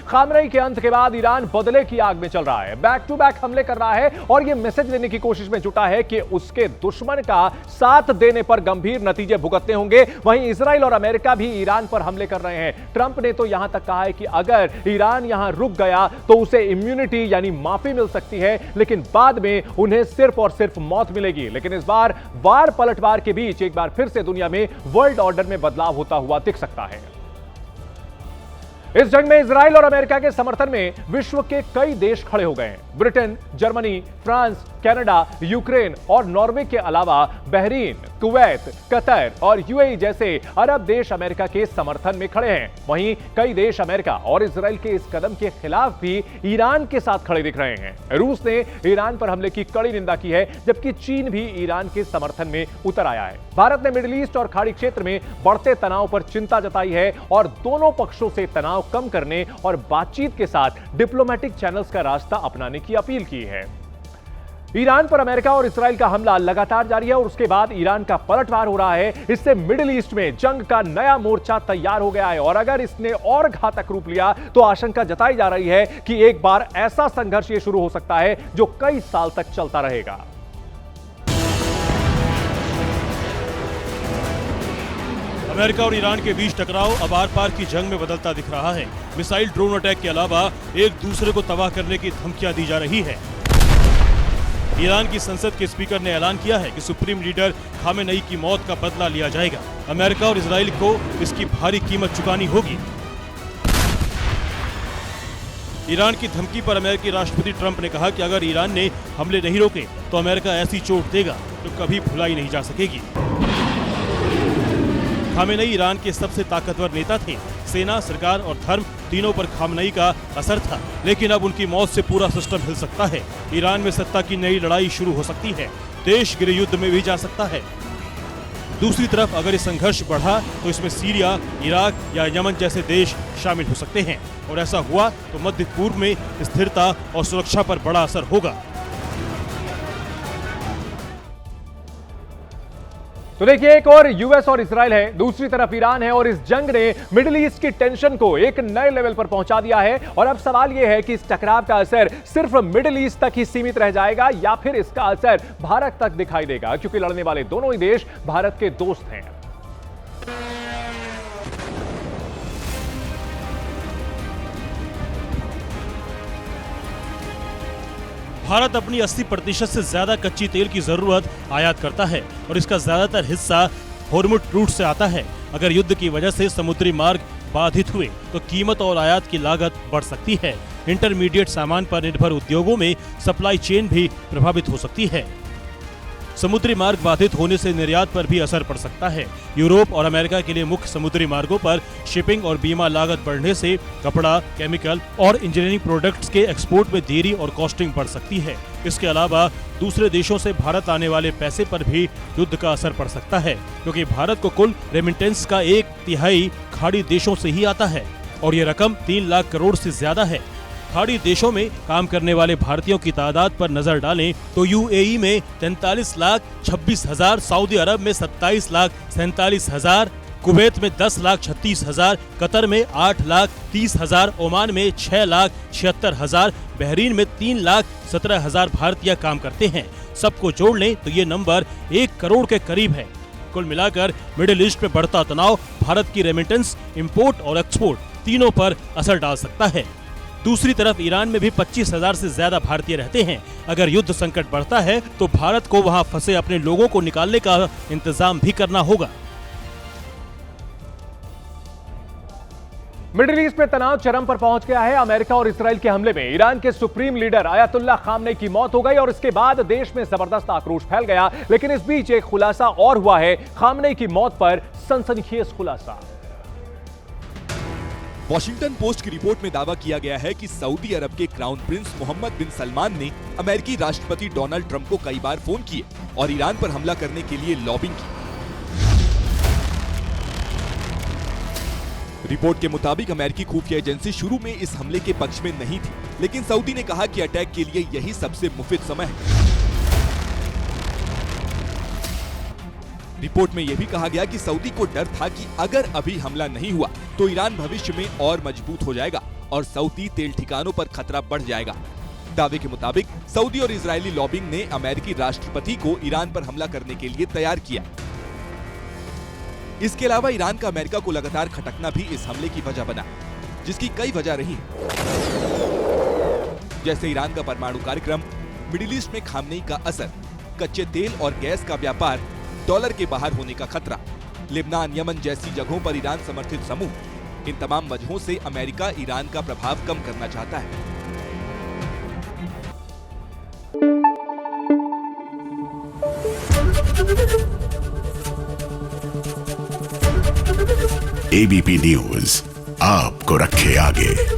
Khamenei के अंत के बाद ईरान बदले की आग में चल रहा है, बैक टू बैक हमले कर रहा है और यह मैसेज देने की कोशिश में जुटा है कि उसके दुश्मन का साथ देने पर गंभीर नतीजे भुगतने होंगे। वहीं इजराइल और अमेरिका भी ईरान पर हमले कर रहे हैं। ट्रंप ने तो यहां तक कहा है कि अगर ईरान यहां रुक गया तो उसे इम्यूनिटी यानी माफी मिल सकती है, लेकिन बाद में उन्हें सिर्फ और सिर्फ मौत मिलेगी। लेकिन इस बार वार पलटवार के बीच एक बार फिर से दुनिया में वर्ल्ड ऑर्डर में बदलाव होता हुआ दिख सकता है। इस जंग में इजराइल और अमेरिका के समर्थन में विश्व के कई देश खड़े हो गए हैं। Britain, Germany, France, Canada, Ukraine और नॉर्वे के अलावा बहरीन, कुवैत, कतर और यूएई जैसे अरब देश अमेरिका के समर्थन में खड़े हैं। वहीं कई देश अमेरिका और इजराइल के इस कदम के खिलाफ भी ईरान के साथ खड़े दिख रहे हैं। रूस ने ईरान पर हमले की कड़ी निंदा की है, जबकि चीन भी ईरान के समर्थन में उतर आया है। भारत ने मिडिल ईस्ट और खाड़ी क्षेत्र में बढ़ते तनाव पर चिंता जताई है और दोनों पक्षों से तनाव कम करने और बातचीत के साथ डिप्लोमेटिक चैनल्स का रास्ता अपनाने की अपील की है। ईरान पर अमेरिका और इजराइल का हमला लगातार जारी है और उसके बाद ईरान का पलटवार हो रहा है। इससे मिडिल ईस्ट में जंग का नया मोर्चा तैयार हो गया है और अगर इसने और घातक रूप लिया तो आशंका जताई जा रही है कि एक बार ऐसा संघर्ष ये शुरू हो सकता है जो कई साल तक चलता रहेगा। अमेरिका और ईरान के बीच टकराव अब आर पार की जंग में बदलता दिख रहा है। मिसाइल ड्रोन अटैक के अलावा एक दूसरे को तबाह करने की धमकियां दी जा रही है। ईरान की संसद के स्पीकर ने ऐलान किया है कि सुप्रीम लीडर खामेनेई की मौत का बदला लिया जाएगा। अमेरिका और इजराइल को इसकी भारी कीमत चुकानी होगी। ईरान की धमकी पर अमेरिकी राष्ट्रपति ट्रंप ने कहा कि अगर ईरान ने हमले नहीं रोके तो अमेरिका ऐसी चोट देगा जो कभी भुलाई नहीं जा सकेगी। खामेनेई ईरान के सबसे ताकतवर नेता थे। सेना, सरकार और धर्म तीनों पर खामेनेई का असर था, लेकिन अब उनकी मौत से पूरा सिस्टम हिल सकता है। ईरान में सत्ता की नई लड़ाई शुरू हो सकती है। देश गृह युद्ध में भी जा सकता है। दूसरी तरफ अगर ये संघर्ष बढ़ा तो इसमें सीरिया, इराक या यमन जैसे देश शामिल हो सकते हैं और ऐसा हुआ तो मध्य पूर्व में स्थिरता और सुरक्षा पर बड़ा असर होगा। तो देखिए, एक और यूएस और इजराइल है, दूसरी तरफ ईरान है और इस जंग ने मिडिल ईस्ट की टेंशन को एक नए लेवल पर पहुंचा दिया है। और अब सवाल यह है कि इस टकराव का असर सिर्फ मिडिल ईस्ट तक ही सीमित रह जाएगा या फिर इसका असर भारत तक दिखाई देगा, क्योंकि लड़ने वाले दोनों ही देश भारत के दोस्त हैं। भारत अपनी 80% से ज्यादा कच्ची तेल की जरूरत आयात करता है और इसका ज्यादातर हिस्सा होर्मुज रूट से आता है। अगर युद्ध की वजह से समुद्री मार्ग बाधित हुए तो कीमत और आयात की लागत बढ़ सकती है। इंटरमीडिएट सामान पर निर्भर उद्योगों में सप्लाई चेन भी प्रभावित हो सकती है। समुद्री मार्ग बाधित होने से निर्यात पर भी असर पड़ सकता है। यूरोप और अमेरिका के लिए मुख्य समुद्री मार्गों पर शिपिंग और बीमा लागत बढ़ने से कपड़ा, केमिकल और इंजीनियरिंग प्रोडक्ट्स के एक्सपोर्ट में देरी और कॉस्टिंग बढ़ सकती है। इसके अलावा दूसरे देशों से भारत आने वाले पैसे पर भी युद्ध का असर पड़ सकता है, क्योंकि भारत को कुल रेमिटेंस का 1/3 खाड़ी देशों से ही आता है और ये रकम 3 लाख करोड़ से ज्यादा है। खाड़ी देशों में काम करने वाले भारतीयों की तादाद पर नजर डालें तो यूएई में 43,26,000, सऊदी अरब में 27,47,000, कुवैत में 10,36,000, कतर में 8,30,000, ओमान में 6,76,000, बहरीन में 3,17,000 भारतीय काम करते हैं। सबको जोड़ लें तो ये नंबर 1 करोड़ के करीब है। कुल मिलाकर मिडिल ईस्ट में बढ़ता तनाव भारत की रेमिटेंस, इंपोर्ट और एक्सपोर्ट तीनों पर असर डाल सकता है। दूसरी तरफ ईरान में भी 25,000 से ज्यादा भारतीय रहते हैं। अगर युद्ध संकट बढ़ता है तो भारत को वहां फंसे अपने लोगों को निकालने का इंतजाम भी करना होगा। मिडिल ईस्ट में तनाव चरम पर पहुंच गया है। अमेरिका और इजराइल के हमले में ईरान के सुप्रीम लीडर अयातुल्लाह खामनेई की मौत हो गई और इसके बाद देश में जबरदस्त आक्रोश फैल गया। लेकिन इस बीच एक खुलासा और हुआ है, खामनेई की मौत पर सनसनीखेज खुलासा। वॉशिंगटन पोस्ट की रिपोर्ट में दावा किया गया है कि सऊदी अरब के क्राउन प्रिंस मोहम्मद बिन सलमान ने अमेरिकी राष्ट्रपति डोनाल्ड ट्रंप को कई बार फोन किए और ईरान पर हमला करने के लिए लॉबिंग की। रिपोर्ट के मुताबिक अमेरिकी खुफिया एजेंसी शुरू में इस हमले के पक्ष में नहीं थी, लेकिन सऊदी ने कहा कि अटैक के लिए यही सबसे मुफीद समय है। रिपोर्ट में यह भी कहा गया कि सऊदी को डर था कि अगर अभी हमला नहीं हुआ तो ईरान भविष्य में और मजबूत हो जाएगा और सऊदी तेल ठिकानों पर खतरा बढ़ जाएगा। दावे के मुताबिक सऊदी और इजरायली लॉबिंग ने अमेरिकी राष्ट्रपति को ईरान पर हमला करने के लिए तैयार किया। इसके अलावा ईरान का अमेरिका को लगातार खटकना भी इस हमले की वजह बना, जिसकी कई वजह रही, जैसे ईरान का परमाणु कार्यक्रम, मिडिल ईस्ट में खामनेई का असर, कच्चे तेल और गैस का व्यापार, डॉलर के बाहर होने का खतरा, लेबनान, यमन जैसी जगहों पर ईरान समर्थित समूह। इन तमाम वजहों से अमेरिका ईरान का प्रभाव कम करना चाहता है। एबीपी न्यूज आपको रखे आगे।